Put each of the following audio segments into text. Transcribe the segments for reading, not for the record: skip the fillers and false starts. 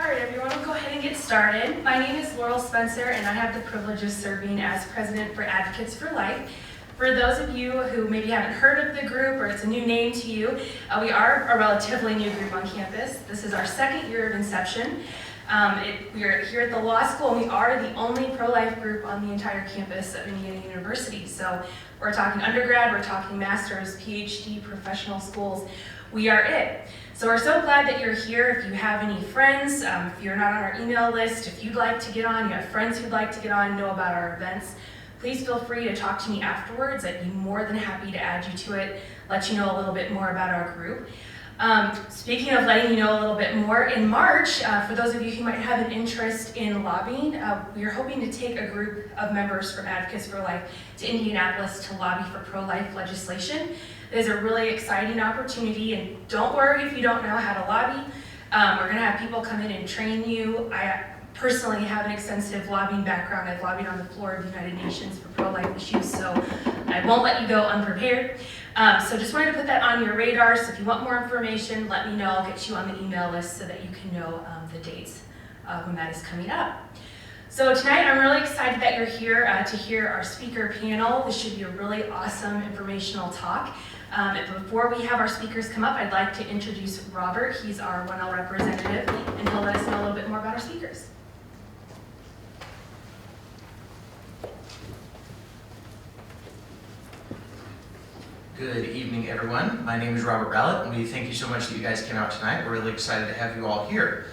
All right, everyone, we'll go ahead and get started. My name is Laurel Spencer, and I have the privilege of serving as president for Advocates for Life. For those of you who maybe haven't heard of the group or it's a new name to you, we are a relatively new group on campus. This is our second year of inception. We are here at the law school, and we are the only pro-life group on the entire campus of Yale University. So we're talking undergrad, we're talking master's, Ph.D, professional schools. We are it. So we're so glad that you're here. If you have any friends, if you're not on our email list, if you'd like to get on, you have friends who'd like to get on, know about our events, please feel free to talk to me afterwards. I'd be more than happy to add you to it, let you know a little bit more about our group. Speaking of letting you know a little bit more, in March, for those of you who might have an interest in lobbying, we are hoping to take a group of members from Advocates for Life to Indianapolis to lobby for pro-life legislation. It is a really exciting opportunity, and don't worry if you don't know how to lobby. We're going to have people come in and train you. I personally have an extensive lobbying background. I've lobbied on the floor of the United Nations for pro-life issues, so I won't let you go unprepared. So just wanted to put that on your radar. So if you want more information, let me know. I'll get you on the email list so that you can know the dates when that is coming up. So tonight I'm really excited that you're here to hear our speaker panel. This should be a really awesome informational talk. And before we have our speakers come up, I'd like to introduce Robert. He's our 1L representative, and he'll let us know a little bit more about our speakers. Good evening, everyone. My name is Robert Rallett, and we thank you so much that you guys came out tonight. We're really excited to have you all here.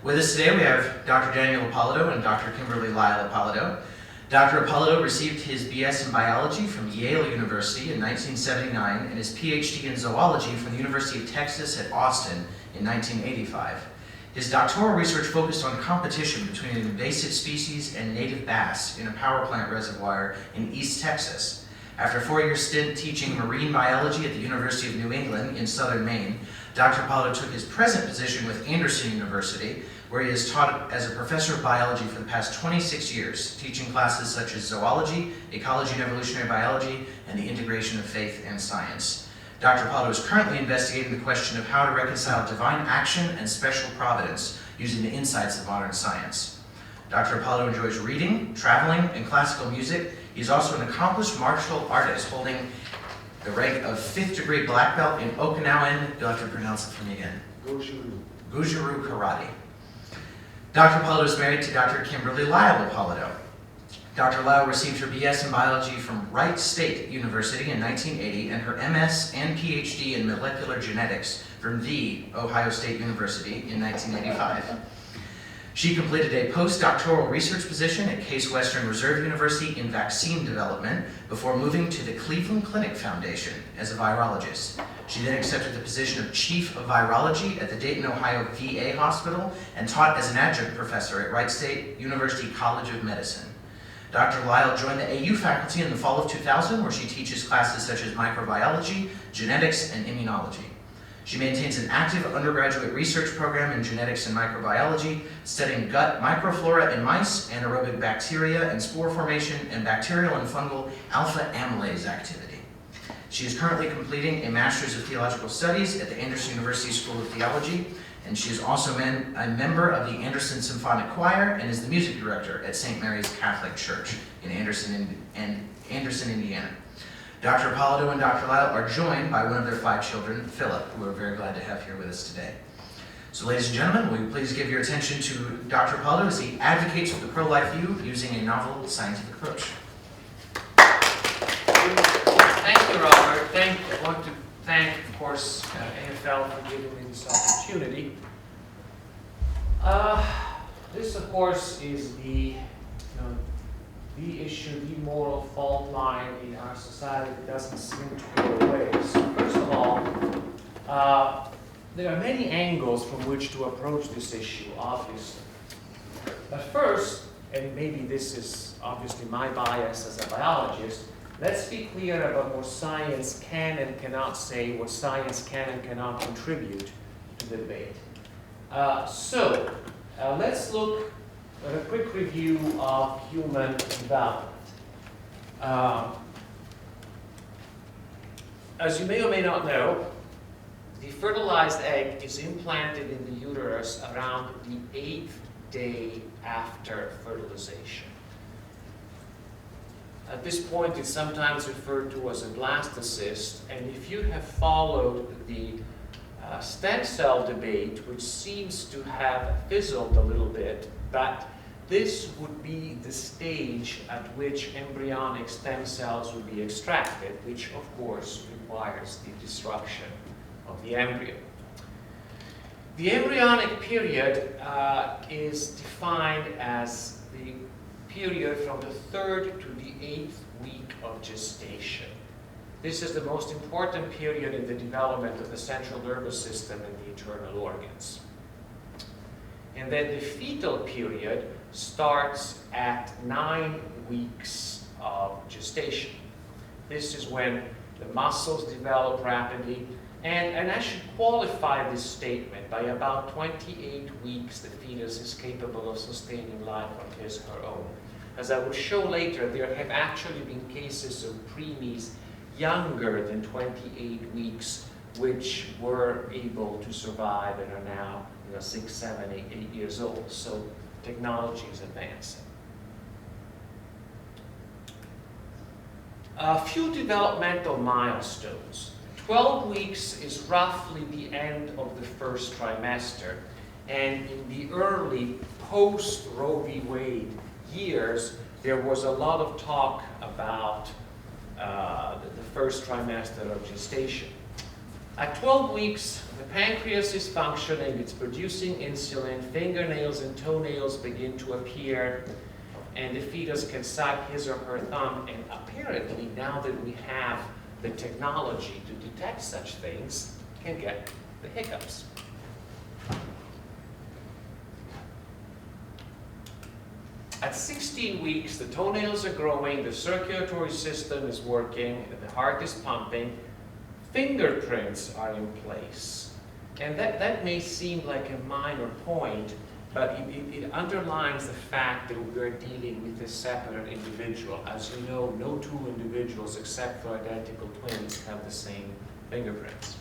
With us today, we have Dr. Daniel Ippolito and Dr. Kimberly Lyle-Ippolito. Dr. Ippolito received his BS in biology from Yale University in 1979 and his Ph.D. in zoology from the University of Texas at Austin in 1985. His doctoral research focused on competition between an invasive species and native bass in a power plant reservoir in East Texas. After a 4-year stint teaching marine biology at the University of New England in southern Maine, Dr. Ippolito took his present position with Anderson University, where he has taught as a professor of biology for the past 26 years, teaching classes such as zoology, ecology and evolutionary biology, and the integration of faith and science. Dr. Ippolito is currently investigating the question of how to reconcile divine action and special providence using the insights of modern science. Dr. Ippolito enjoys reading, traveling, and classical music. He's also an accomplished martial artist, holding the rank of 5th degree black belt in Okinawan, you'll have to pronounce it for me again, Gujuru Karate. Dr. Ippolito is married to Dr. Kimberly Lyle-Ippolito. Dr. Lyle received her BS in biology from Wright State University in 1980 and her MS and PhD in molecular genetics from the Ohio State University in 1985. She completed a post-doctoral research position at Case Western Reserve University in vaccine development before moving to the Cleveland Clinic Foundation as a virologist. She then accepted the position of Chief of Virology at the Dayton, Ohio VA Hospital and taught as an adjunct professor at Wright State University College of Medicine. Dr. Lyle joined the AU faculty in the fall of 2000, where she teaches classes such as microbiology, genetics, and immunology. She maintains an active undergraduate research program in genetics and microbiology, studying gut microflora in mice, anaerobic bacteria and spore formation, and bacterial and fungal alpha amylase activity. She is currently completing a Master's of Theological Studies at the Anderson University School of Theology, and she is also a member of the Anderson Symphonic Choir and is the music director at St. Mary's Catholic Church in Anderson, Indiana. Dr. Ippolito and Dr. Lyle are joined by one of their 5 children, Philip, who we're very glad to have here with us today. So ladies and gentlemen, will you please give your attention to Dr. Ippolito as he advocates for the pro-life view using a novel scientific approach. Thank you, Robert. I want to thank, of course, AFL for giving me this opportunity. This, of course, is the issue, the moral fault line in our society that doesn't seem to go away. So first of all, there are many angles from which to approach this issue, obviously. But first, and maybe this is obviously my bias as a biologist, let's be clear about what science can and cannot say, what science can and cannot contribute to the debate. Let's look at a quick review of human development. As you may or may not know, The fertilized egg is implanted in the uterus around the 8th day after fertilization. At this point, it's sometimes referred to as a blastocyst, and if you have followed the stem cell debate, which seems to have fizzled a little bit, but this would be the stage at which embryonic stem cells would be extracted, which of course requires the destruction of the embryo. The embryonic period is defined as the period from the 3rd to the 8th week of gestation. This is the most important period in the development of the central nervous system and the internal organs. And then the fetal period starts at 9 weeks of gestation. This is when the muscles develop rapidly, and I should qualify this statement. By about 28 weeks, the fetus is capable of sustaining life on his or her own. As I will show later, there have actually been cases of preemies younger than 28 weeks which were able to survive and are now 6, 7, 8 years old. So technology is advancing. A few developmental milestones. 12 weeks is roughly the end of the first trimester, and in the early post-Roe v. Wade years, there was a lot of talk about the first trimester of gestation. At 12 weeks, the pancreas is functioning, it's producing insulin, fingernails and toenails begin to appear, and the fetus can suck his or her thumb, and apparently now that we have the technology to detect such things, can get the hiccups. At 16 weeks, the toenails are growing, the circulatory system is working, the heart is pumping, fingerprints are in place. And that may seem like a minor point, but it underlines the fact that we're dealing with a separate individual. As you know, no two individuals except for identical twins have the same fingerprints.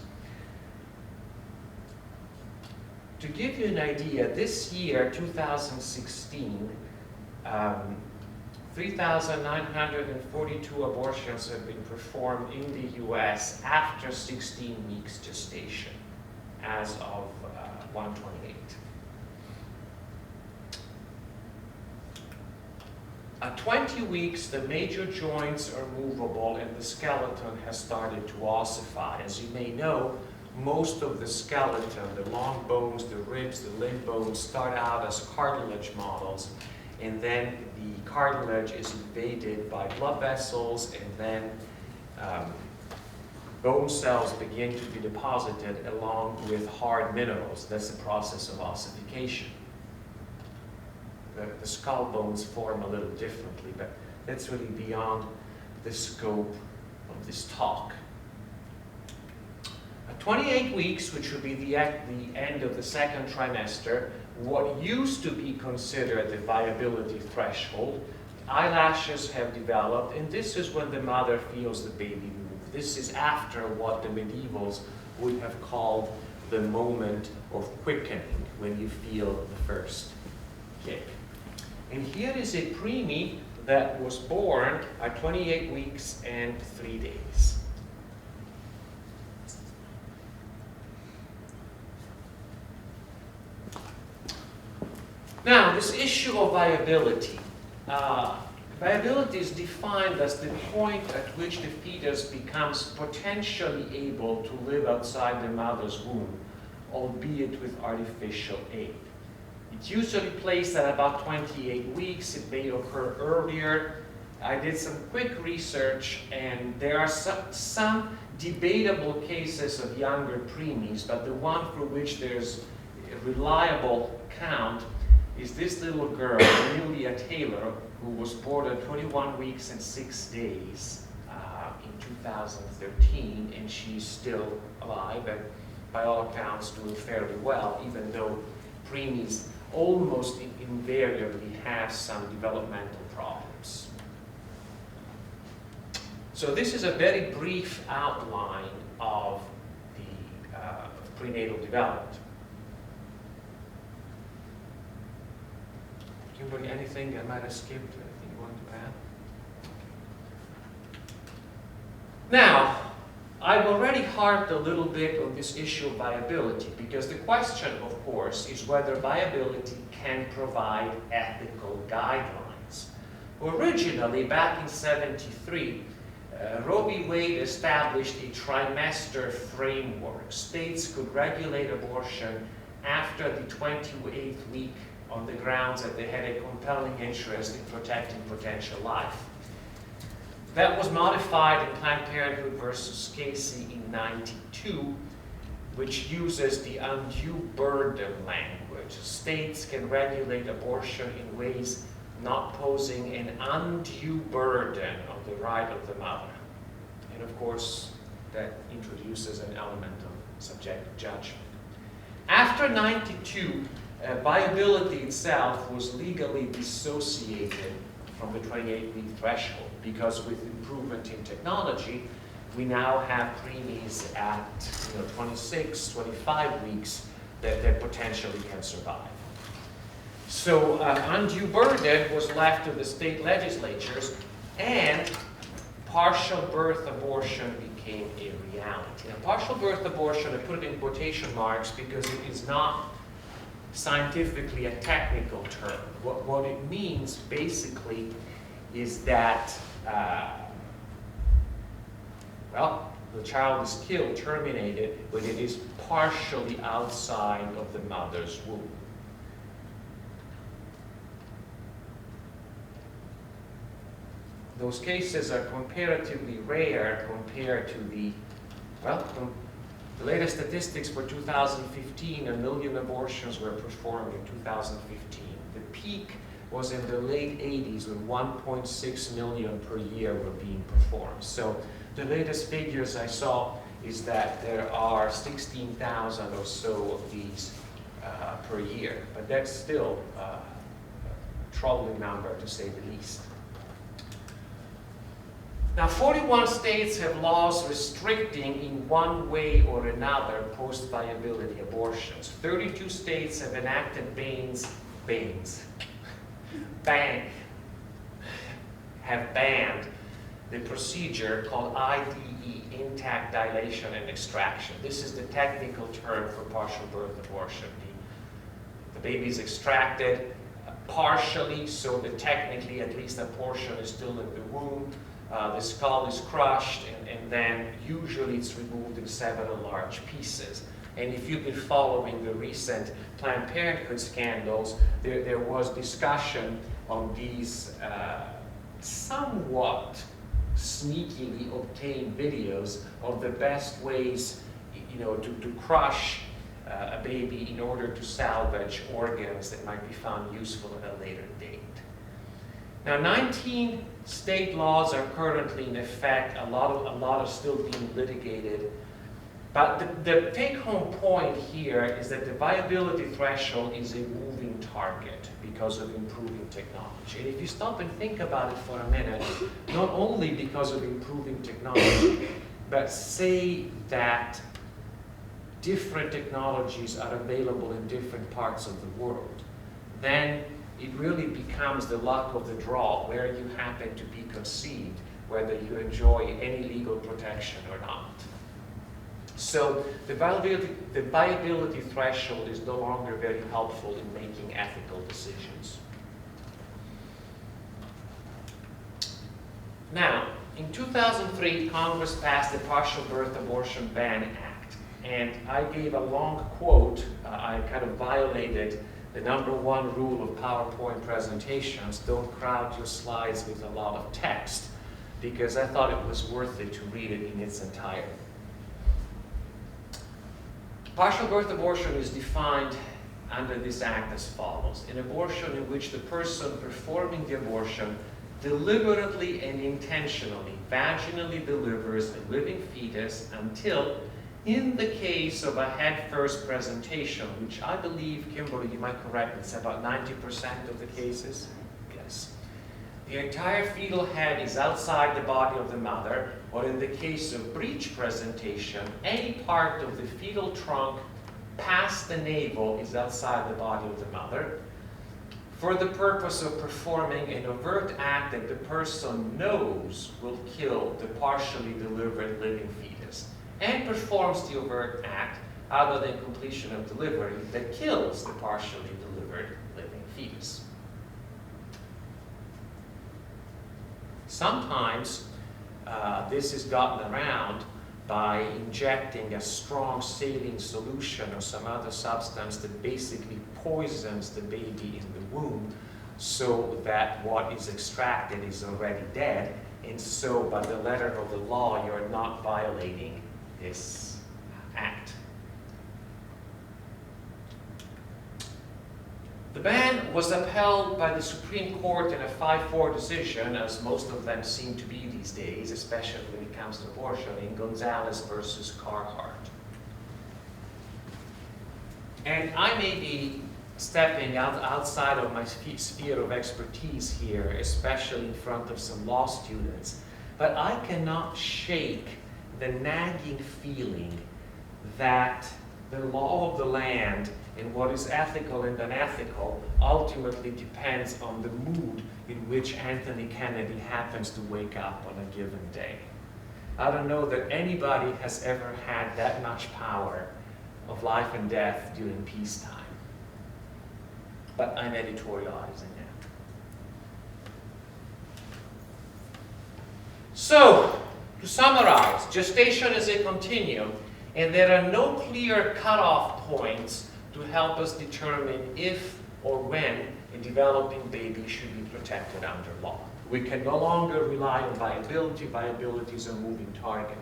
To give you an idea, this year, 2016, 3,942 abortions have been performed in the US after 16 weeks gestation, as of 128. At 20 weeks, the major joints are movable and the skeleton has started to ossify. As you may know, most of the skeleton, the long bones, the ribs, the limb bones, start out as cartilage models, and then the cartilage is invaded by blood vessels, and then bone cells begin to be deposited along with hard minerals. That's the process of ossification. The skull bones form a little differently, but that's really beyond the scope of this talk. At 28 weeks, which would be the end of the second trimester, what used to be considered the viability threshold, eyelashes have developed, and this is when the mother feels the baby move. This is after what the medievals would have called the moment of quickening, when you feel the first kick. And here is a preemie that was born at 28 weeks and 3 days. Now, this issue of viability. Viability is defined as the point at which the fetus becomes potentially able to live outside the mother's womb, albeit with artificial aid. It's usually placed at about 28 weeks. It may occur earlier. I did some quick research, and there are some debatable cases of younger preemies, but the one for which there's a reliable count is this little girl, Amelia Taylor, who was born at 21 weeks and 6 days in 2013, and she's still alive and by all accounts doing fairly well, even though preemies almost invariably have some developmental problems. So this is a very brief outline of the prenatal development. Kimberly, anything I might have skipped? Anything you want to add? Now, I've already harped a little bit on this issue of viability, because the question, of course, is whether viability can provide ethical guidelines. Originally, back in '73, Roe v. Wade established a trimester framework. States could regulate abortion after the 28th week on the grounds that they had a compelling interest in protecting potential life. That was modified in Planned Parenthood versus Casey in '92, which uses the undue burden language. States can regulate abortion in ways not posing an undue burden on the right of the mother. And of course, that introduces an element of subjective judgment. After '92, viability itself was legally dissociated from the 28-week threshold, because with improvement in technology, we now have preemies at 26, 25 weeks that potentially can survive. So undue burden was left to the state legislatures, and partial birth abortion became a reality. Now, partial birth abortion, I put it in quotation marks because it is not scientifically a technical term. What it means basically is that, the child is killed, terminated, when it is partially outside of the mother's womb. Those cases are comparatively rare compared to the latest statistics for 2015, 1 million abortions were performed in 2015. The peak was in the late 80s when 1.6 million per year were being performed. So the latest figures I saw is that there are 16,000 or so of these per year, but that's still a troubling number to say the least. Now, 41 states have laws restricting in one way or another post-viability abortions. 32 states have enacted have banned the procedure called IDE, intact dilation and extraction. This is the technical term for partial birth abortion. The baby is extracted partially, so that technically at least a portion is still in the womb. The skull is crushed, and then usually it's removed in several large pieces. And if you've been following the recent Planned Parenthood scandals, there was discussion on these somewhat sneakily obtained videos of the best ways, to crush a baby in order to salvage organs that might be found useful at a later date. Now, 19 state laws are currently in effect. A lot are still being litigated. But the take-home point here is that the viability threshold is a moving target because of improving technology. And if you stop and think about it for a minute, not only because of improving technology, but say that different technologies are available in different parts of the world, then it really becomes the luck of the draw, where you happen to be conceived, whether you enjoy any legal protection or not. So the viability threshold is no longer very helpful in making ethical decisions. Now, in 2003, Congress passed the Partial Birth Abortion Ban Act, and I gave a long quote. I kind of violated the #1 rule of PowerPoint presentations: don't crowd your slides with a lot of text, because I thought it was worth it to read it in its entirety. Partial birth abortion is defined under this act as follows: an abortion in which the person performing the abortion deliberately and intentionally vaginally delivers a living fetus until, in the case of a head-first presentation, which I believe, Kimberly, you might correct, it's about 90% of the cases. Yes. the entire fetal head is outside the body of the mother, or in the case of breech presentation, any part of the fetal trunk past the navel is outside the body of the mother, for the purpose of performing an overt act that the person knows will kill the partially delivered living fetus, and performs the overt act other than completion of delivery that kills the partially delivered living fetus. Sometimes this is gotten around by injecting a strong saline solution or some other substance that basically poisons the baby in the womb, so that what is extracted is already dead, and so by the letter of the law you're not violating this act. The ban was upheld by the Supreme Court in a 5-4 decision, as most of them seem to be these days, especially when it comes to abortion, in Gonzalez versus Carhart. And I may be stepping outside of my sphere of expertise here, especially in front of some law students, but I cannot shake the nagging feeling that the law of the land and what is ethical and unethical ultimately depends on the mood in which Anthony Kennedy happens to wake up on a given day. I don't know that anybody has ever had that much power of life and death during peacetime. But I'm editorializing now. So, to summarize, gestation is a continuum, and there are no clear cutoff points to help us determine if or when a developing baby should be protected under law. We can no longer rely on viability. Viability is a moving target.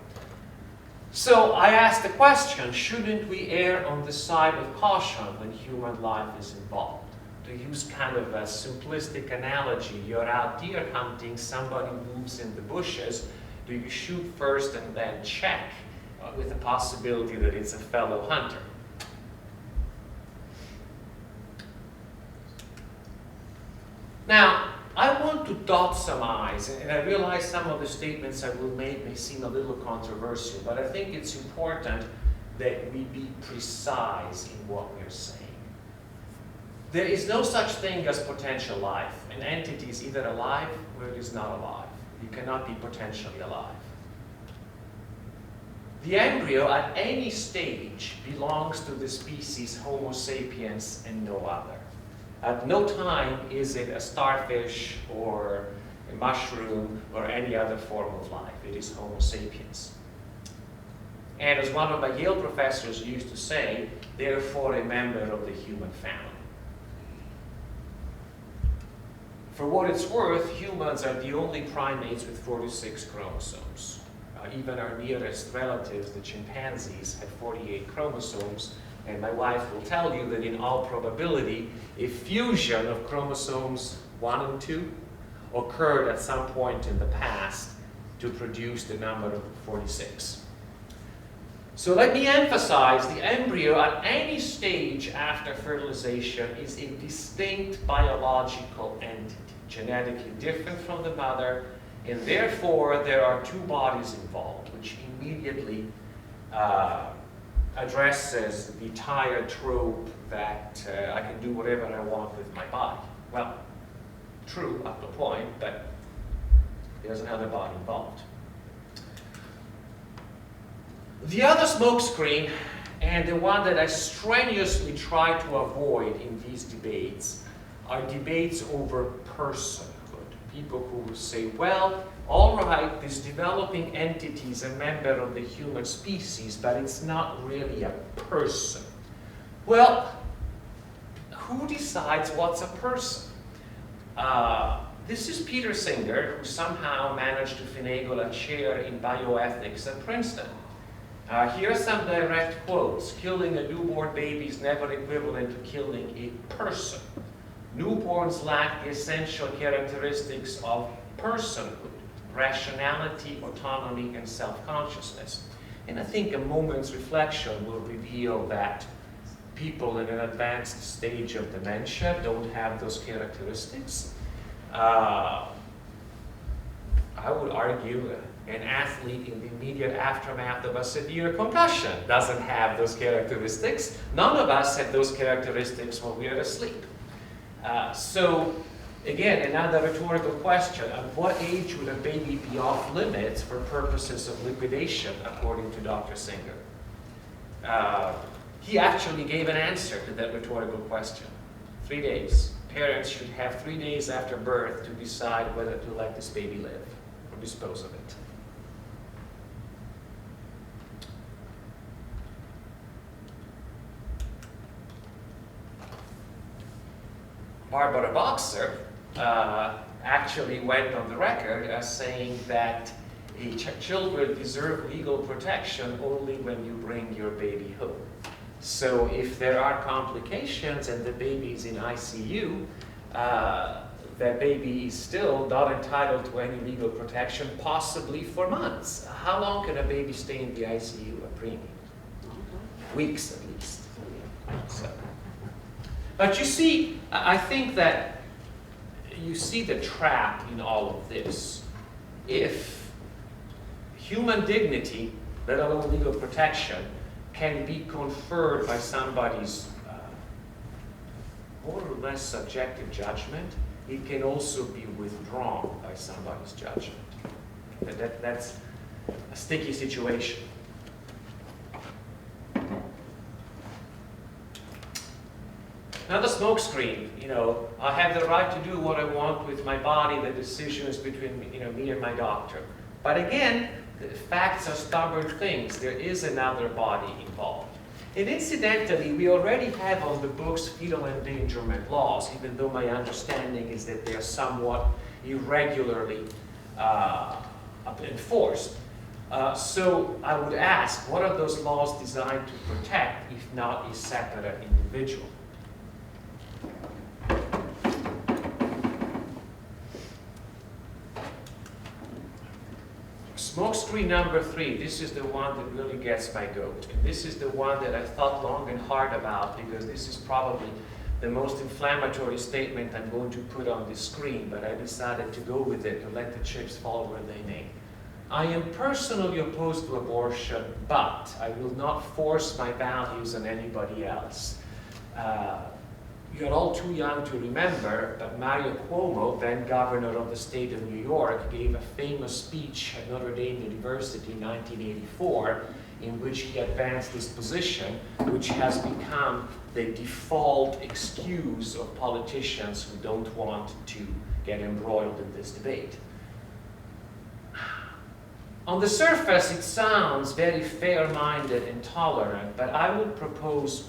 So I ask the question, shouldn't we err on the side of caution when human life is involved? To use kind of a simplistic analogy, you're out deer hunting, somebody moves in the bushes, do you shoot first and then check with the possibility that it's a fellow hunter? Now, I want to dot some I's, and I realize some of the statements I will make may seem a little controversial, but I think it's important that we be precise in what we're saying. There is no such thing as potential life. An entity is either alive or it is not alive. You cannot be potentially alive. The embryo at any stage belongs to the species Homo sapiens and no other. At no time is it a starfish or a mushroom or any other form of life. It is Homo sapiens. And as one of my Yale professors used to say, therefore a member of the human family. For what it's worth, humans are the only primates with 46 chromosomes. Even our nearest relatives, the chimpanzees, have 48 chromosomes. And my wife will tell you that in all probability, a fusion of chromosomes 1 and 2 occurred at some point in the past to produce the number of 46. So let me emphasize, the embryo at any stage after fertilization is a distinct biological entity, genetically different from the mother, and therefore there are two bodies involved, which immediately addresses the tired trope that I can do whatever I want with my body. Well, true up to a point, but there's another body involved. The other smokescreen, and the one that I strenuously try to avoid in these debates, are debates over personhood. People who will say, well, all right, this developing entity is a member of the human species, but it's not really a person. Well, who decides what's a person? This is Peter Singer, who somehow managed to finagle a chair in bioethics at Princeton. Here are some direct quotes. Killing a newborn baby is never equivalent to killing a person. Newborns lack the essential characteristics of personhood, rationality, autonomy, and self-consciousness. And I think a moment's reflection will reveal that people in an advanced stage of dementia don't have those characteristics. I would argue, an athlete in the immediate aftermath of a severe concussion doesn't have those characteristics. None of us have those characteristics when we are asleep. So, again, another rhetorical question: at what age would a baby be off limits for purposes of liquidation, according to Dr. Singer? He actually gave an answer to that rhetorical question. 3 days. Parents should have 3 days after birth to decide whether to let this baby live or dispose of it. Barbara Boxer actually went on the record as saying that children deserve legal protection only when you bring your baby home. So if there are complications and the baby is in ICU, that baby is still not entitled to any legal protection, possibly for months. How long can a baby stay in the ICU? A preemie? Weeks at least. So. But you see, I think that you see the trap in all of this. If human dignity, let alone legal protection, can be conferred by somebody's more or less subjective judgment, it can also be withdrawn by somebody's judgment. That's a sticky situation. Now the smokescreen, I have the right to do what I want with my body. The decision is between me and my doctor. But again, the facts are stubborn things. There is another body involved. And incidentally, we already have on the books fetal endangerment laws, even though my understanding is that they are somewhat irregularly enforced. So I would ask, what are those laws designed to protect, if not a separate individual? Smokescreen number 3, this is the one that really gets my goat. And this is the one that I thought long and hard about, because this is probably the most inflammatory statement I'm going to put on the screen, but I decided to go with it to let the chips fall where they may. I am personally opposed to abortion, but I will not force my values on anybody else. You're all too young to remember, but Mario Cuomo, then governor of the state of New York, gave a famous speech at Notre Dame University in 1984 in which he advanced this position, which has become the default excuse of politicians who don't want to get embroiled in this debate. On the surface, it sounds very fair-minded and tolerant, but I would propose,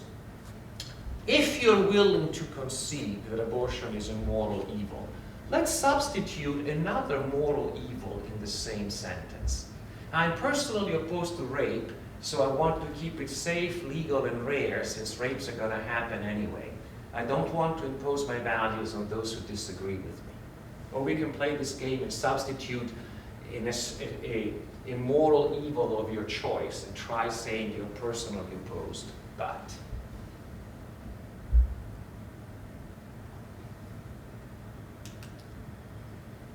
if you're willing to concede that abortion is a moral evil, let's substitute another moral evil in the same sentence. I'm personally opposed to rape, so I want to keep it safe, legal, and rare, since rapes are going to happen anyway. I don't want to impose my values on those who disagree with me. Or we can play this game and substitute a moral evil of your choice and try saying you're personally opposed, but.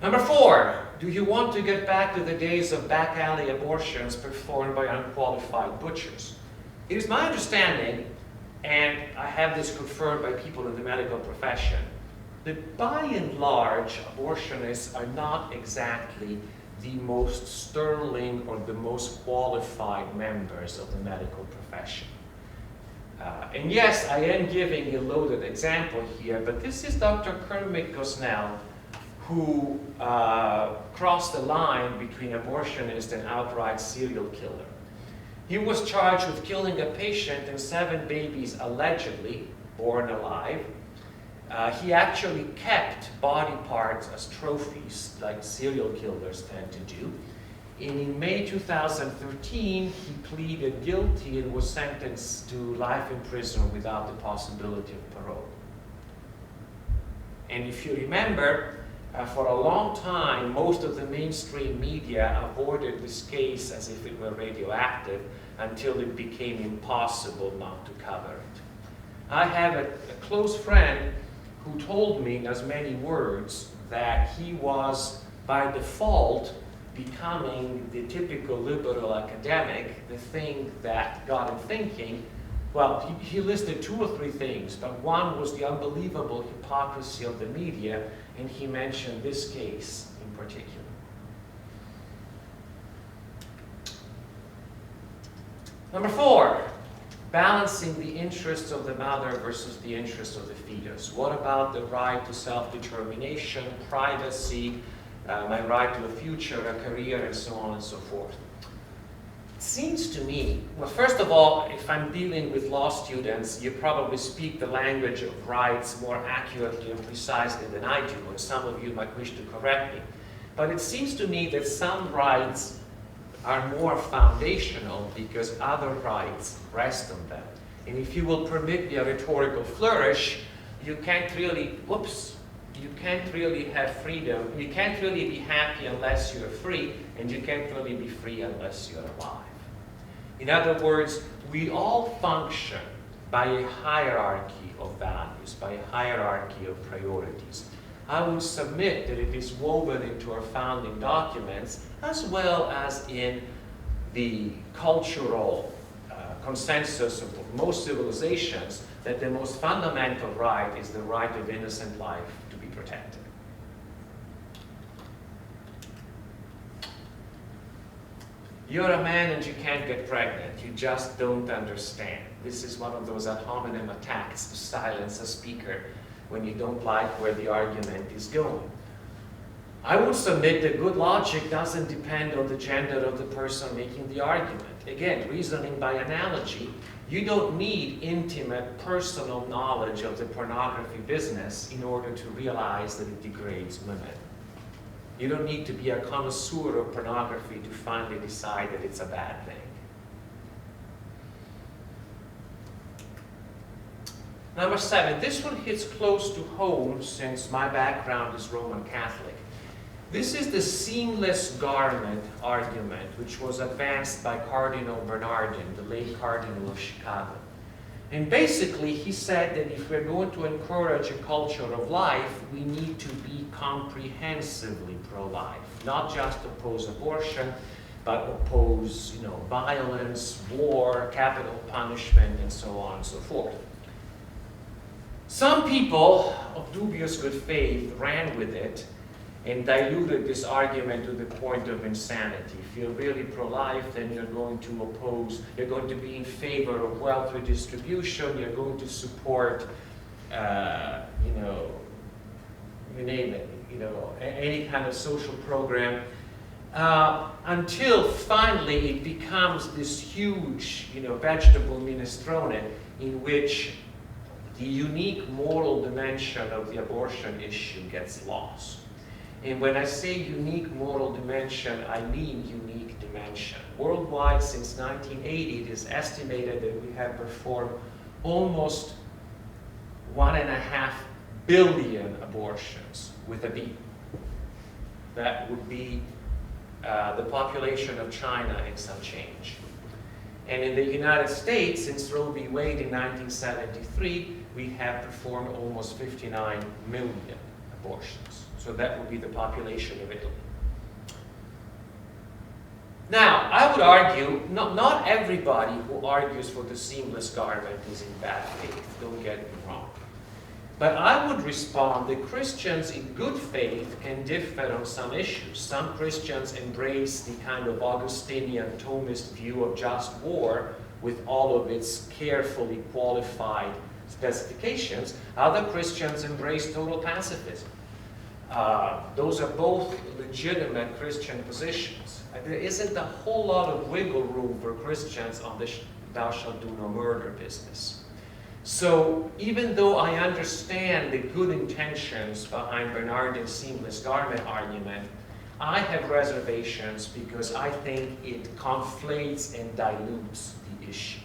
Number 4, do you want to get back to the days of back alley abortions performed by unqualified butchers? It is my understanding, and I have this confirmed by people in the medical profession, that by and large, abortionists are not exactly the most sterling or the most qualified members of the medical profession. And yes, I am giving a loaded example here, but this is Dr. Kermit Gosnell, who crossed the line between abortionist and outright serial killer. He was charged with killing a patient and 7 babies allegedly born alive. He actually kept body parts as trophies, like serial killers tend to do. And in May 2013, he pleaded guilty and was sentenced to life in prison without the possibility of parole. And if you remember, for a long time, most of the mainstream media avoided this case as if it were radioactive until it became impossible not to cover it. I have a close friend who told me in as many words that he was, by default, becoming the typical liberal academic, the thing that got him thinking, well, he listed 2 or 3 things, but one was the unbelievable hypocrisy of the media, and he mentioned this case in particular. Number 4, balancing the interests of the mother versus the interests of the fetus. What about the right to self-determination, privacy, my right to a future, a career, and so on and so forth? It seems to me, well, first of all, if I'm dealing with law students, you probably speak the language of rights more accurately and precisely than I do, and some of you might wish to correct me. But it seems to me that some rights are more foundational because other rights rest on them. And if you will permit me a rhetorical flourish, you can't really, you can't really have freedom. You can't really be happy unless you're free, and you can't really be free unless you're alive. In other words, we all function by a hierarchy of values, by a hierarchy of priorities. I would submit that it is woven into our founding documents, as well as in the cultural consensus of most civilizations, that the most fundamental right is the right of innocent life to be protected. You're a man and you can't get pregnant. You just don't understand. This is one of those ad hominem attacks to silence a speaker when you don't like where the argument is going. I would submit that good logic doesn't depend on the gender of the person making the argument. Again, reasoning by analogy, you don't need intimate personal knowledge of the pornography business in order to realize that it degrades women. You don't need to be a connoisseur of pornography to finally decide that it's a bad thing. Number 7, this one hits close to home since my background is Roman Catholic. This is the seamless garment argument, which was advanced by Cardinal Bernardin, the late Cardinal of Chicago. And basically, he said that if we're going to encourage a culture of life, we need to be comprehensively pro-life, not just oppose abortion, but oppose, violence, war, capital punishment, and so on and so forth. Some people of dubious good faith ran with it and diluted this argument to the point of insanity. If you're really pro-life, then you're going to be in favor of wealth redistribution, you're going to support, you name it, any kind of social program, until finally it becomes this huge, vegetable minestrone in which the unique moral dimension of the abortion issue gets lost. And when I say unique moral dimension, I mean unique dimension. Worldwide, since 1980, it is estimated that we have performed almost 1.5 billion abortions with a B. That would be the population of China and some change. And in the United States, since Roe v. Wade in 1973, we have performed almost 59 million abortions. So that would be the population of Italy. Now, I would argue, not everybody who argues for the seamless garment is in bad faith, don't get me wrong. But I would respond that Christians in good faith can differ on some issues. Some Christians embrace the kind of Augustinian Thomist view of just war with all of its carefully qualified specifications. Other Christians embrace total pacifism. Those are both legitimate Christian positions. There isn't a whole lot of wiggle room for Christians on this thou shalt do no murder business. So even though I understand the good intentions behind Bernardin's seamless garment argument, I have reservations because I think it conflates and dilutes the issues.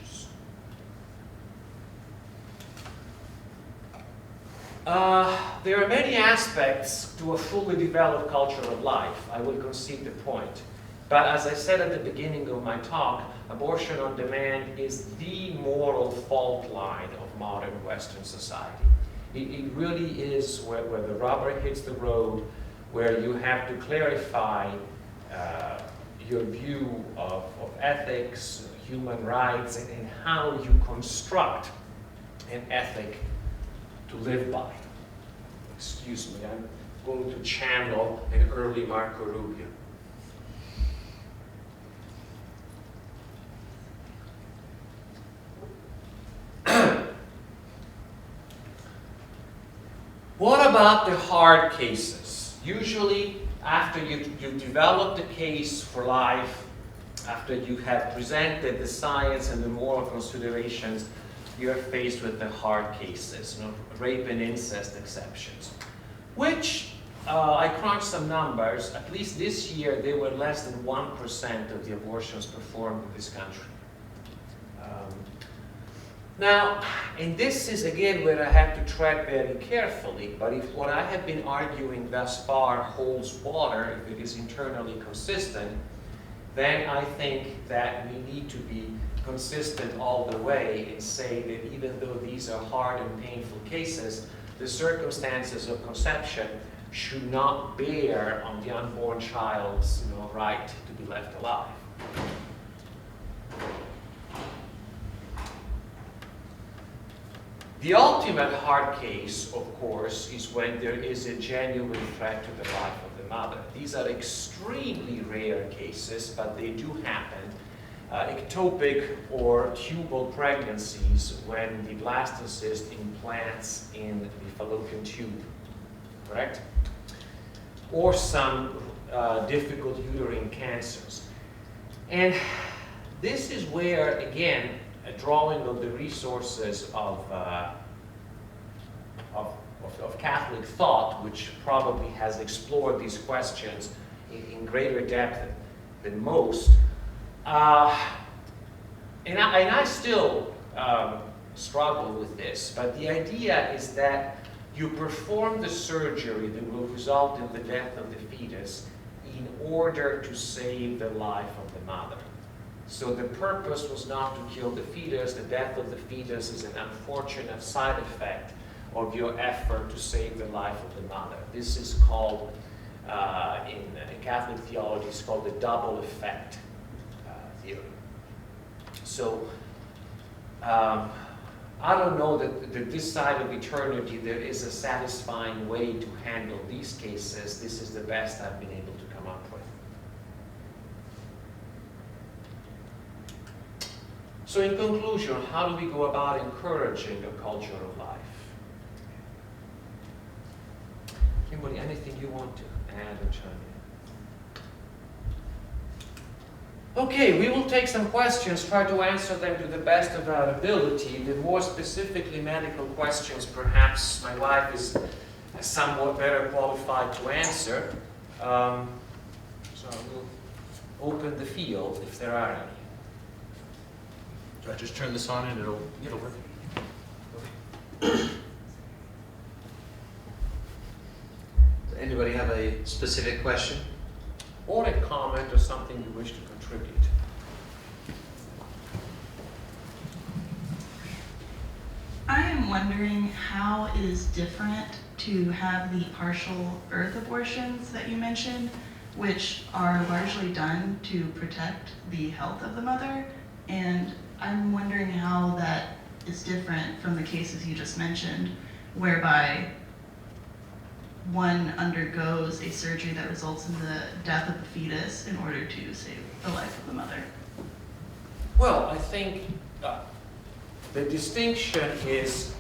There are many aspects to a fully developed culture of life. I will concede the point. But as I said at the beginning of my talk, abortion on demand is the moral fault line of modern Western society. It really is where the rubber hits the road, where you have to clarify your view of ethics, human rights, and how you construct an ethic to live by. Excuse me, I'm going to channel an early Marco Rubio. What about the hard cases? Usually, after you develop the case for life, after you have presented the science and the moral considerations, you are faced with the hard cases, rape and incest exceptions, which I crunched some numbers. At least this year, they were less than 1% of the abortions performed in this country. Now, and this is again where I have to tread very carefully, but if what I have been arguing thus far holds water, if it is internally consistent, then I think that we need to be consistent all the way and say that even though these are hard and painful cases, the circumstances of conception should not bear on the unborn child's right to be left alive. The ultimate hard case, of course, is when there is a genuine threat to the life of the mother. These are extremely rare cases, but they do happen. Ectopic or tubal pregnancies when the blastocyst implants in the fallopian tube, correct? Or some difficult uterine cancers. And this is where, again, a drawing of the resources of Catholic thought, which probably has explored these questions in greater depth than most. And I still struggle with this, but the idea is that you perform the surgery that will result in the death of the fetus in order to save the life of the mother. So the purpose was not to kill the fetus. The death of the fetus is an unfortunate side effect of your effort to save the life of the mother. This is called, in Catholic theology, it's called the double effect theory. So I don't know that this side of eternity there is a satisfying way to handle these cases. This is the best I've been able to come up with. So in conclusion, how do we go about encouraging a culture of life? Kimberly, anything you want to add or chime in? Okay, we will take some questions, try to answer them to the best of our ability. The more specifically medical questions, perhaps my wife is somewhat better qualified to answer. So I will open the field if there are any. Do I just turn this on and it'll work? Does anybody have a specific question? Or a comment or something you wish to contribute. I am wondering how it is different to have the partial birth abortions that you mentioned, which are largely done to protect the health of the mother, and I'm wondering how that is different from the cases you just mentioned, whereby one undergoes a surgery that results in the death of the fetus in order to save the life of the mother. Well, I think the distinction is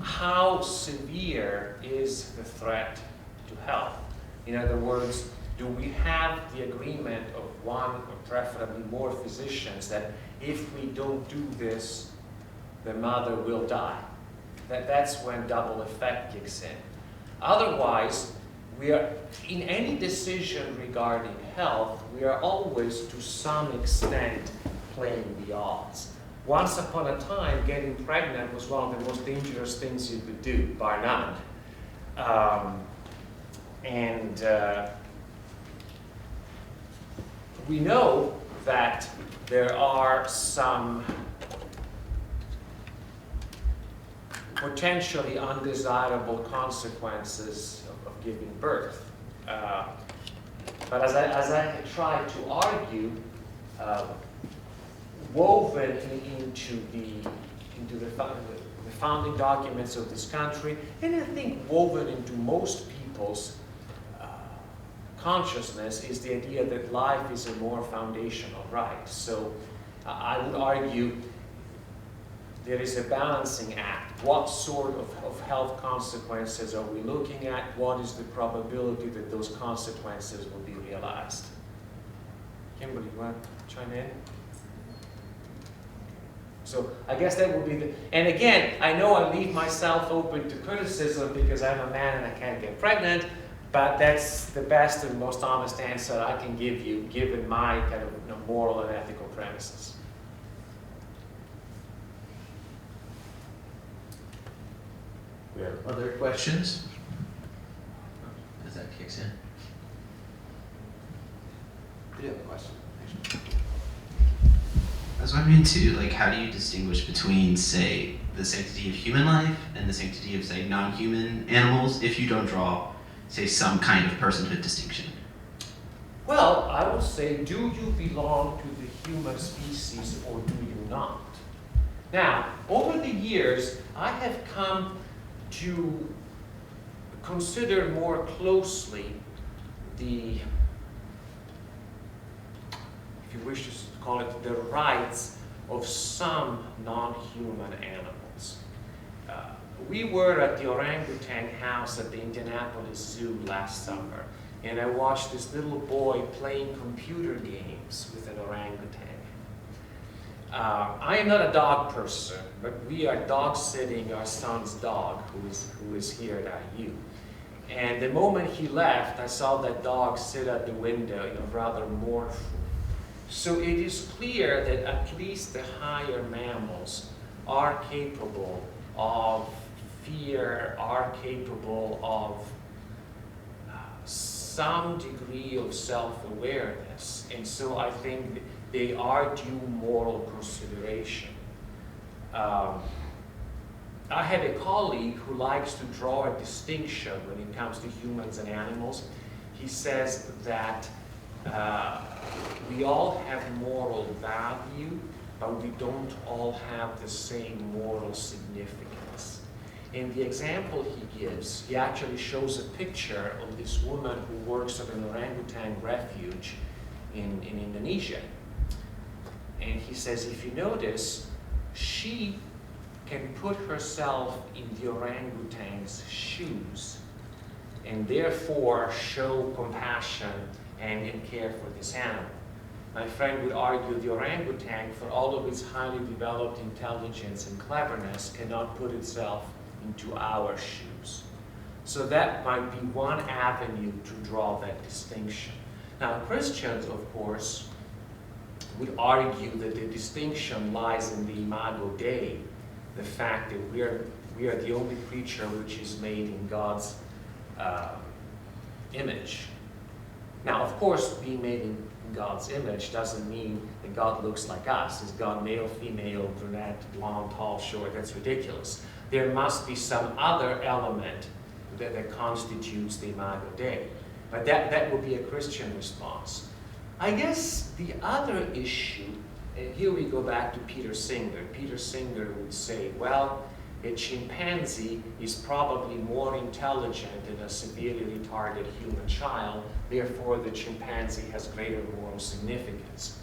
how severe is the threat to health. In other words, do we have the agreement of one or preferably more physicians that if we don't do this, the mother will die? That's when double effect kicks in. Otherwise, we are, in any decision regarding health, we are always to some extent playing the odds. Once upon a time, getting pregnant was one of the most dangerous things you could do, bar none. We know that there are some potentially undesirable consequences of giving birth. But as I tried to argue, woven into the founding documents of this country, and I think woven into most people's consciousness, is the idea that life is a more foundational right. So I would argue there is a balancing act. What sort of health consequences are we looking at? What is the probability that those consequences will be realized? Kimberly, you want to chime in? So I guess that would be the, and again, I know I leave myself open to criticism because I'm a man and I can't get pregnant, but that's the best and most honest answer I can give you, given my kind of moral and ethical premises. We have other questions? As that kicks in. I do have a question, actually. I was wondering too, like, how do you distinguish between, say, the sanctity of human life and the sanctity of, say, non-human animals if you don't draw, say, some kind of personhood distinction? Well, I would say, do you belong to the human species or do you not? Now, over the years, I have come to consider more closely the, if you wish to call it, the rights of some non-human animals. We were at the orangutan house at the Indianapolis Zoo last summer, and I watched this little boy playing computer games with an orangutan. I am not a dog person, but we are dog sitting our son's dog, who is here at IU. And the moment he left, I saw that dog sit at the window, rather mournful. So it is clear that at least the higher mammals are capable of fear, are capable of some degree of self-awareness. And so I think they are due moral consideration. I have a colleague who likes to draw a distinction when it comes to humans and animals. He says that we all have moral value, but we don't all have the same moral significance. In the example he gives, he actually shows a picture of this woman who works at an orangutan refuge in Indonesia. And he says, if you notice, she can put herself in the orangutan's shoes and therefore show compassion and care for this animal. My friend would argue the orangutan, for all of its highly developed intelligence and cleverness, cannot put itself into our shoes. So that might be one avenue to draw that distinction. Now, Christians, of course, would argue that the distinction lies in the imago Dei, the fact that we are the only creature which is made in God's image. Now, of course, being made in God's image doesn't mean that God looks like us. Is God male, female, brunette, blonde, tall, short? That's ridiculous. There must be some other element that constitutes the imago Dei. But that would be a Christian response. I guess the other issue, and here we go back to Peter Singer. Peter Singer would say, well, a chimpanzee is probably more intelligent than a severely retarded human child, therefore the chimpanzee has greater moral significance.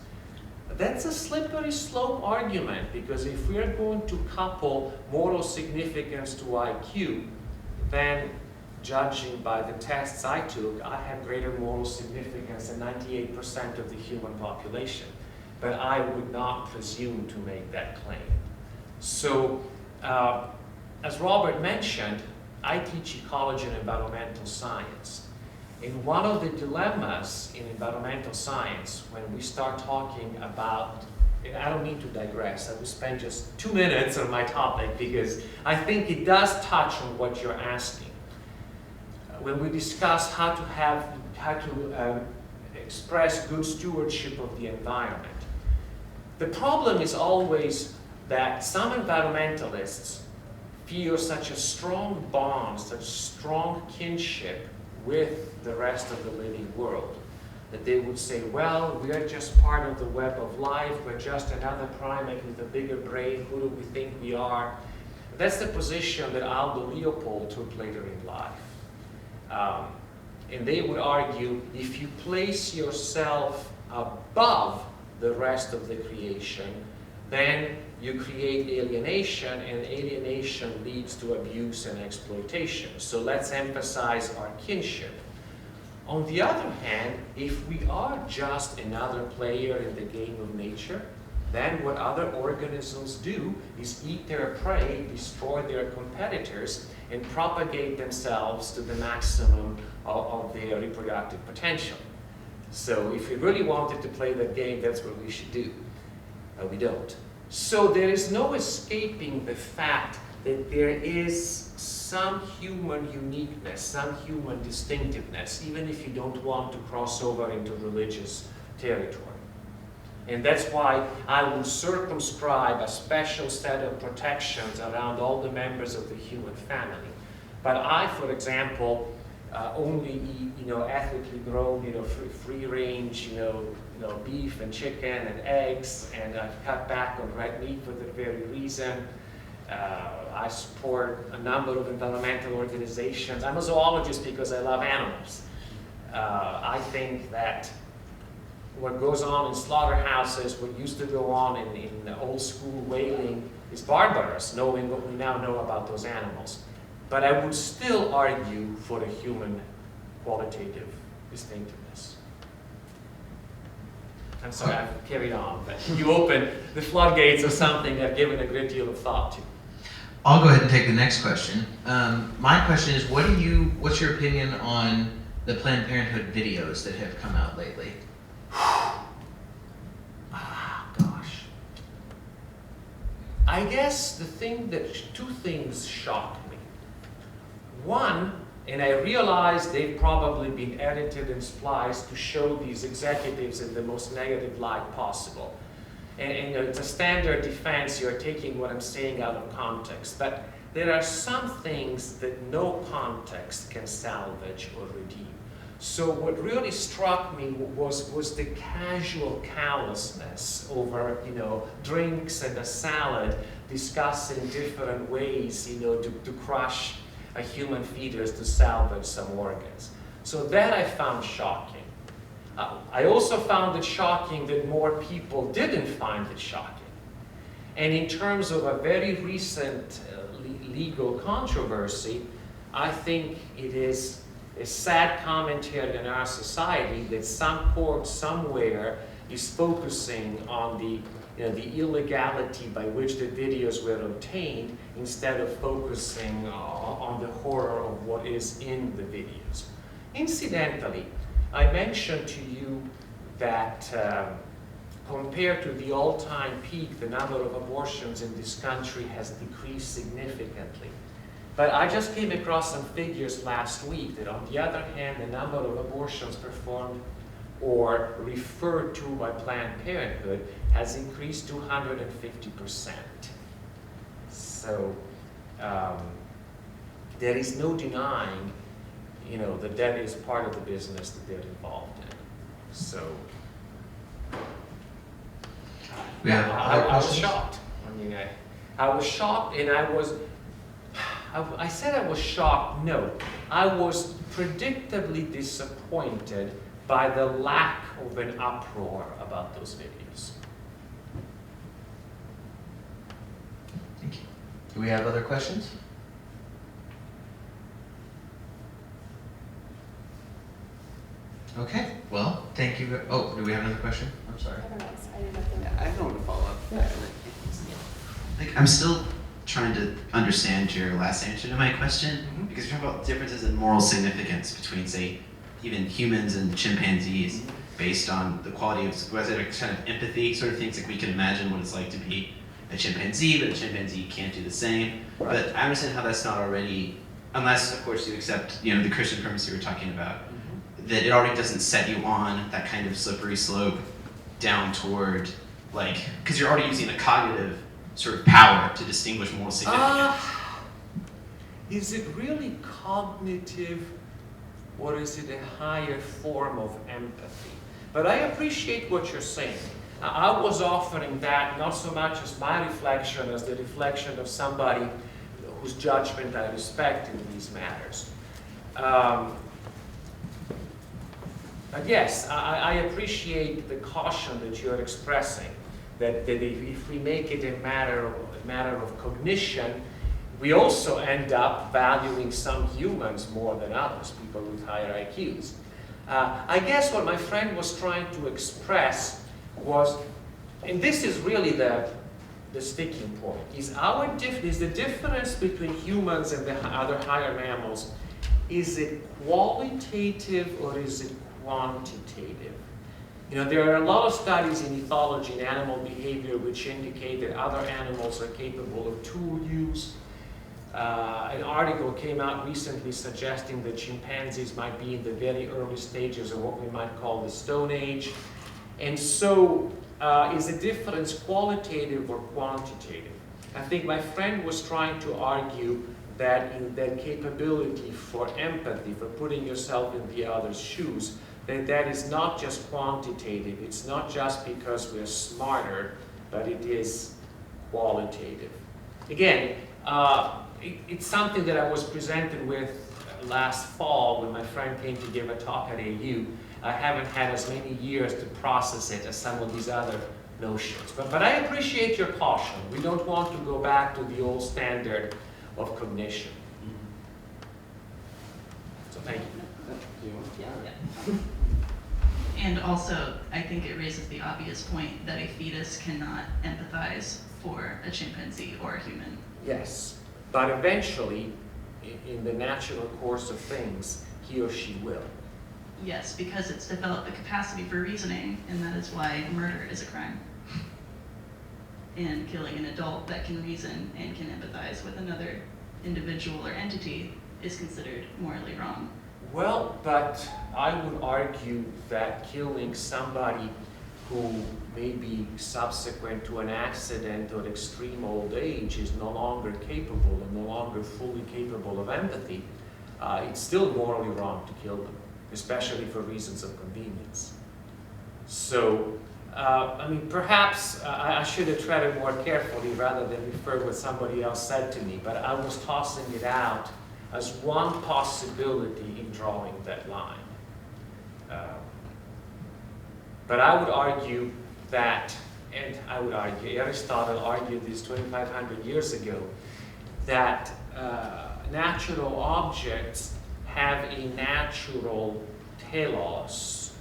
That's a slippery slope argument, because if we're going to couple moral significance to IQ, then judging by the tests I took, I have greater moral significance than 98% of the human population. But I would not presume to make that claim. So, as Robert mentioned, I teach ecology and environmental science. And one of the dilemmas in environmental science, when we start talking about, and I don't mean to digress, I will spend just 2 minutes on my topic because I think it does touch on what you're asking. When we discuss how to express good stewardship of the environment, the problem is always that some environmentalists feel such a strong bond, such strong kinship with the rest of the living world, that they would say, well, we are just part of the web of life, we're just another primate with a bigger brain, who do we think we are? That's the position that Aldo Leopold took later in life. And they would argue, if you place yourself above the rest of the creation, then you create alienation, and alienation leads to abuse and exploitation. So let's emphasize our kinship. On the other hand, if we are just another player in the game of nature, then what other organisms do is eat their prey, destroy their competitors, and propagate themselves to the maximum of their reproductive potential. So if we really wanted to play that game, that's what we should do. We don't. So there is no escaping the fact that there is some human uniqueness, some human distinctiveness, even if you don't want to cross over into religious territory. And that's why I will circumscribe a special set of protections around all the members of the human family. But I, for example, only eat, ethically grown, free-range, beef and chicken and eggs, and I've cut back on red meat for that very reason. I support a number of environmental organizations. I'm a zoologist because I love animals. I think that what goes on in slaughterhouses, what used to go on in old school whaling is barbarous, knowing what we now know about those animals. But I would still argue for a human qualitative distinctiveness. I'm sorry, I've carried on, but you opened the floodgates of something I've given a great deal of thought to. I'll go ahead and take the next question. My question is, what's your opinion on the Planned Parenthood videos that have come out lately? Gosh. I guess two things shocked me. One, and I realize they've probably been edited and spliced to show these executives in the most negative light possible. And it's a standard defense, you're taking what I'm saying out of context. But there are some things that no context can salvage or redeem. So what really struck me was the casual callousness over, drinks and a salad, discussing different ways, to crush a human fetus to salvage some organs. So that I found shocking. I also found it shocking that more people didn't find it shocking. And in terms of a very recent legal controversy, I think it is a sad commentary on our society that some court somewhere is focusing on the illegality by which the videos were obtained instead of focusing on the horror of what is in the videos. Incidentally, I mentioned to you that compared to the all-time peak, the number of abortions in this country has decreased significantly. But I just came across some figures last week that, on the other hand, the number of abortions performed or referred to by Planned Parenthood has increased 250%. So there is no denying, that is part of the business that they're involved in. So I was shocked. I was shocked, and I said I was shocked. No, I was predictably disappointed by the lack of an uproar about those videos. Thank you. Do we have other questions? Okay, well, thank you. Do we have another question? I'm sorry. I don't want to follow up. I'm still trying to understand your last answer to my question, because you're talking about differences in moral significance between, say, even humans and chimpanzees, based on the quality of, was it a kind of empathy sort of things, like we can imagine what it's like to be a chimpanzee, but a chimpanzee can't do the same. Right. But I understand how that's not already, unless of course you accept, the Christian premise you were talking about, that it already doesn't set you on that kind of slippery slope down toward, because you're already using a cognitive sort of power to distinguish moral significance. Is it really cognitive, or is it a higher form of empathy? But I appreciate what you're saying. I was offering that not so much as my reflection as the reflection of somebody whose judgment I respect in these matters. But yes, I appreciate the caution that you're expressing, that if we make it a matter of cognition, we also end up valuing some humans more than others, people with higher IQs. I guess what my friend was trying to express was, and this is really the sticking point, is the difference between humans and the other higher mammals, is it qualitative or is it quantitative? You know, there are a lot of studies in ethology and animal behavior which indicate that other animals are capable of tool use. An article came out recently suggesting that chimpanzees might be in the very early stages of what we might call the Stone Age. And so, is the difference qualitative or quantitative? I think my friend was trying to argue that in that capability for empathy, for putting yourself in the other's shoes, that is not just quantitative. It's not just because we're smarter, but it is qualitative. Again, it's something that I was presented with last fall when my friend came to give a talk at AU. I haven't had as many years to process it as some of these other notions. But I appreciate your caution. We don't want to go back to the old standard of cognition. So thank you. Yeah. And also, I think it raises the obvious point that a fetus cannot empathize for a chimpanzee or a human. Yes, but eventually, in the natural course of things, he or she will. Yes, because it's developed the capacity for reasoning, and that is why murder is a crime. And killing an adult that can reason and can empathize with another individual or entity is considered morally wrong. Well, but I would argue that killing somebody who may be subsequent to an accident or extreme old age is no longer capable and no longer fully capable of empathy, it's still morally wrong to kill them, especially for reasons of convenience. So, I mean, perhaps I should have treaded more carefully rather than refer what somebody else said to me, but I was tossing it out as one possibility in drawing that line. But I would argue that, and I would argue, Aristotle argued this 2,500 years ago, that natural objects have a natural telos.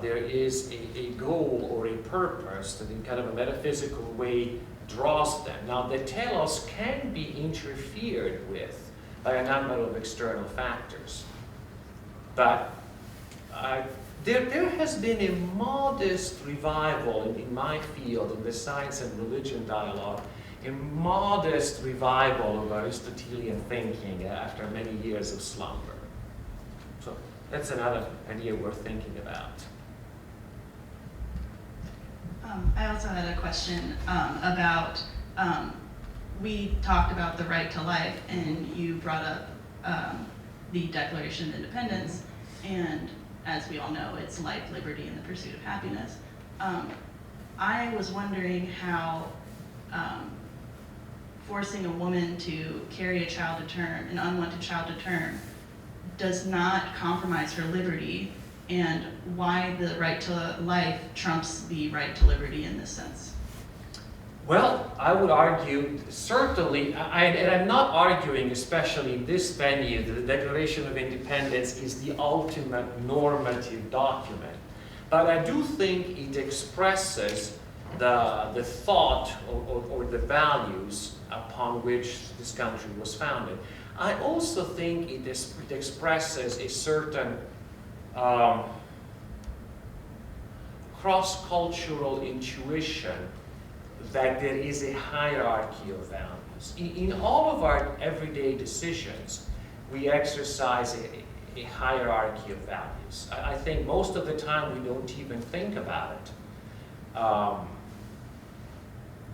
There is a goal or a purpose that in kind of a metaphysical way draws them. Now the telos can be interfered with by a number of external factors. But there has been a modest revival in my field, in the science and religion dialogue, a modest revival of Aristotelian thinking after many years of slumber. So that's another idea worth thinking about. I also had a question about, we talked about the right to life, and you brought up the Declaration of Independence, and as we all know, it's life, liberty, and the pursuit of happiness. I was wondering how forcing a woman to carry a child to term, an unwanted child to term, does not compromise her liberty, and why the right to life trumps the right to liberty in this sense. Well, I would argue, certainly, and I'm not arguing, especially in this venue, that the Declaration of Independence is the ultimate normative document. But I do think it expresses the thought or the values upon which this country was founded. I also think it expresses a certain cross-cultural intuition that there is a hierarchy of values. In all of our everyday decisions, we exercise a hierarchy of values. I think most of the time we don't even think about it.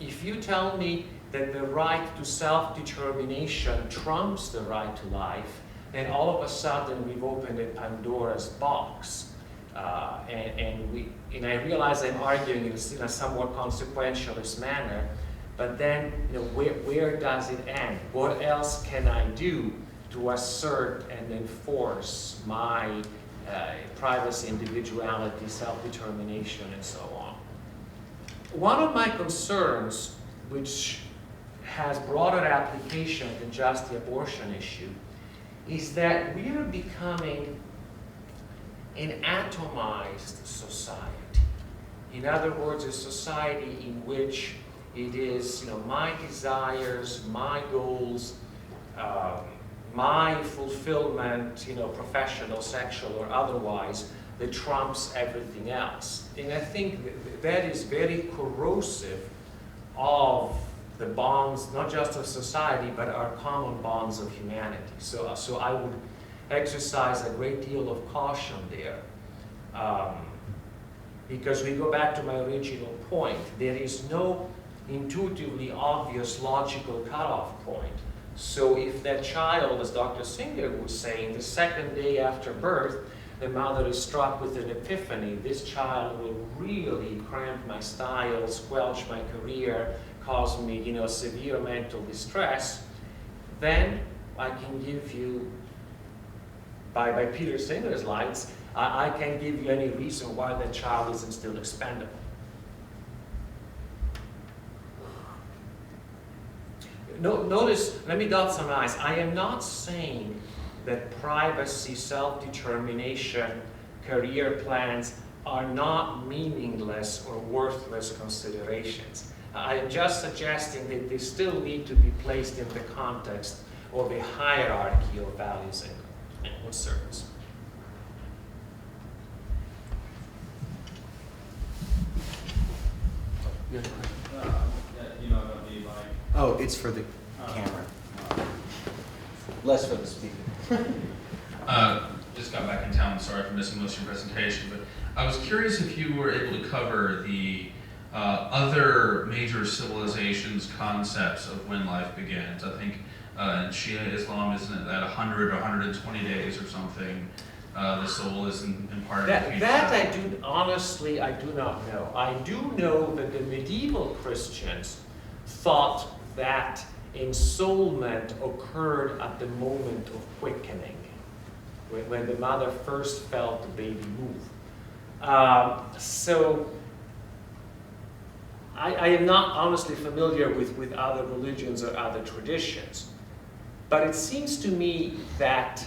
If you tell me that the right to self-determination trumps the right to life, then all of a sudden we've opened a Pandora's box. And I realize I'm arguing in a somewhat consequentialist manner, but then, where does it end? What else can I do to assert and enforce my privacy, individuality, self-determination, and so on? One of my concerns, which has broader application than just the abortion issue, is that we are becoming an atomized society. In other words, a society in which it is, my desires, my goals, my fulfillment, professional, sexual, or otherwise, that trumps everything else. And I think that is very corrosive of the bonds, not just of society, but our common bonds of humanity. So I would exercise a great deal of caution there. Because we go back to my original point, there is no intuitively obvious logical cutoff point. So if that child, as Dr. Singer would say, in the second day after birth, the mother is struck with an epiphany, this child will really cramp my style, squelch my career, cause me, severe mental distress, then I can give you, by Peter Singer's lines, I can't give you any reason why that child isn't still expendable. Notice, let me dot some I's. I am not saying that privacy, self-determination, career plans are not meaningless or worthless considerations. I am just suggesting that they still need to be placed in the context of a hierarchy of values and concerns. About the like. Oh, it's for the camera. Less for the speaker. Just got back in town, sorry for missing most of your presentation, but I was curious if you were able to cover the other major civilizations' concepts of when life begins. I think in Shia Islam, isn't it that 100 or 120 days or something, the soul is imparted to each That cell? I do, honestly, I do not know. I do know that the medieval Christians thought that ensoulment occurred at the moment of quickening, when the mother first felt the baby move. So I am not honestly familiar with other religions or other traditions, but it seems to me that,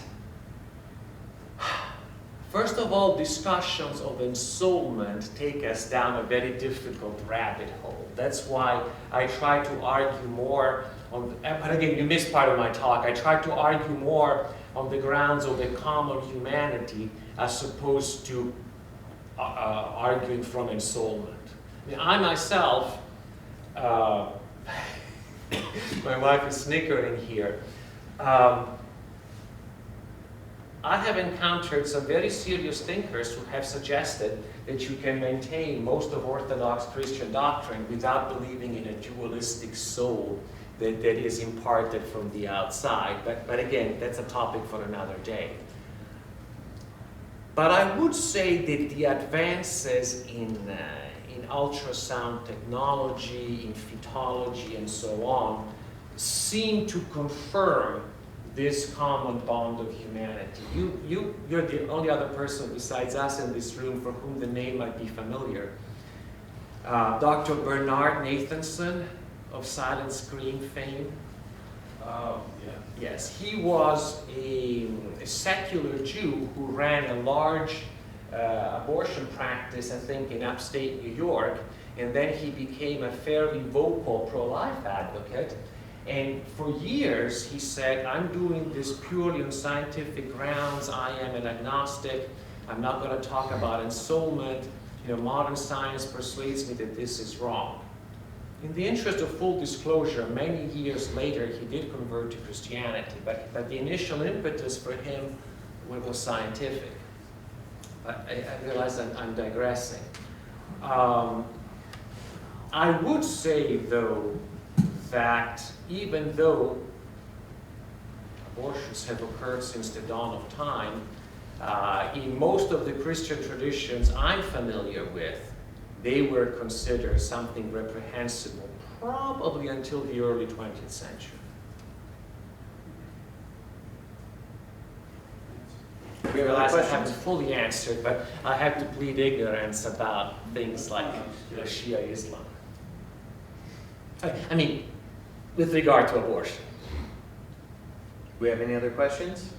first of all, discussions of ensoulment take us down a very difficult rabbit hole. That's why I try to argue more on, but again, you missed part of my talk. I try to argue more on the grounds of a common humanity as opposed to arguing from ensoulment. I mean, I myself, my wife is snickering here. I have encountered some very serious thinkers who have suggested that you can maintain most of Orthodox Christian doctrine without believing in a dualistic soul that is imparted from the outside. But again, that's a topic for another day. But I would say that the advances in ultrasound technology, in fetology, and so on, seem to confirm this common bond of humanity. You're the only other person besides us in this room for whom the name might be familiar. Dr. Bernard Nathanson of Silent Screen fame. Oh, yeah. Yes, he was a secular Jew who ran a large abortion practice, I think, in upstate New York, and then he became a fairly vocal pro-life advocate. And for years, he said, I'm doing this purely on scientific grounds. I am an agnostic. I'm not going to talk about ensoulment. Modern science persuades me that this is wrong. In the interest of full disclosure, many years later, he did convert to Christianity, but the initial impetus for him was scientific. I realize I'm digressing. I would say, though, that even though abortions have occurred since the dawn of time, In most of the Christian traditions I'm familiar with, they were considered something reprehensible, probably until the early 20th century. I realize I haven't fully answered, but I have to plead ignorance about things like Shia Islam. I mean, with regard to abortion. Do we have any other questions?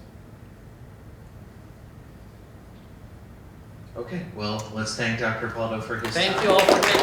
Okay, well, let's thank Dr. Ippolito for his Thank time. you all for taking